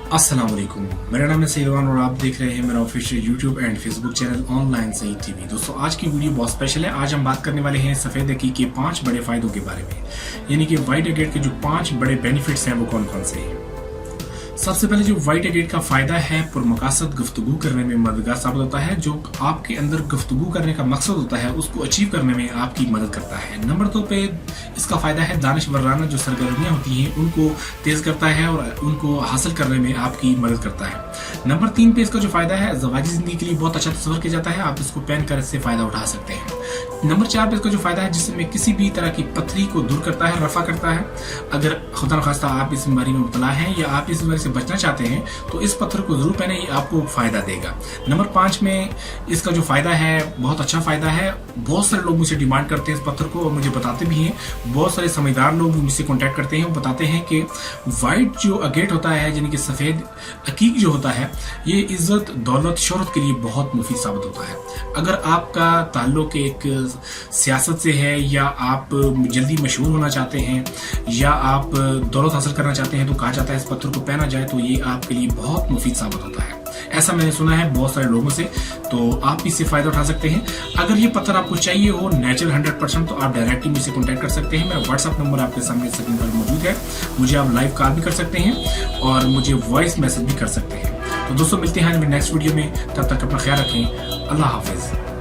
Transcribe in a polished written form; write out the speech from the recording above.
अस्सलाम वालेकुम, मेरा नाम है सईदवान और आप देख रहे हैं मेरा official YouTube and Facebook channel online Saeed TV. दोस्तों आज की वीडियो बहुत स्पेशल है। आज हम बात करने वाले हैं सफ़ेद अकीक के 5 बड़े फायदों के बारे में, यानी कि व्हाइट अगेट के जो 5 बड़े बेनिफिट्स हैं वो कौन कौन से हैं। सबसे पहले जो व्हाइट अगेट का फायदा है, पुरमकासद गुफ्तगू करने में मददगार साबित होता है। जो आपके अंदर गुफ्तगू करने का मकसद होता है उसको अचीव करने में आपकी मदद करता है। नंबर 2 पे इसका फायदा है दानिशवराना जो सरगर्मियां होती हैं उनको तेज करता है और उनको हासिल करने में आपकी मदद करता है। नंबर 3 पे इसका जो फायदा है ज़वाजी जिंदगी के लिए बहुत अच्छा तस्वर किया जाता है, आप इसको पहन कर इससे फायदा उठा सकते हैं। नंबर 4 पे इसका जो फायदा है जिसमें किसी भी तरह की पथरी को दूर करता है, रफा करता है। अगर खुदा न खास्ता आप इस बीमारी में मुब्तला हैं या आप इस बीमारी से बचना चाहते हैं तो इस पत्थर को जरूर पहने, ये आपको फायदा देगा। नंबर 5 में इसका जो फायदा है बहुत अच्छा फायदा है। बहुत सारे लोग मुझसे डिमांड करते हैं इस पत्थर को और मुझे बताते भी हैं। बहुत सारे समझदार लोग मुझसे कॉन्टैक्ट करते हैं, वो बताते हैं कि व्हाइट जो अगेट होता है यानी कि सफेद अकीक जो होता है ये इज्जत दौलत शोहरत के लिए बहुत मुफीद साबित होता है। अगर आपका ताल्लुक एक सियासत से है या आप जल्दी मशहूर होना चाहते हैं या आप दौलत हासिल करना चाहते हैं तो कहा जाता है इस पत्थर को पहना जाए तो ये आपके लिए बहुत मुफीद साबित होता है। ऐसा मैंने सुना है बहुत सारे लोगों से, तो आप इससे फायदा उठा सकते हैं। अगर ये पत्थर आपको चाहिए हो नेचुरल 100% तो आप डायरेक्टली मुझसे कॉन्टैक्ट कर सकते हैं। मेरा व्हाट्सअप नंबर आपके सामने स्क्रीन पर मौजूद है। मुझे आप लाइव कॉल भी कर सकते हैं और मुझे वॉइस मैसेज भी कर सकते हैं। तो दोस्तों मिलते हैं नेक्स्ट वीडियो में, तब तक अपना ख्याल रखें। अल्लाह हाफिज।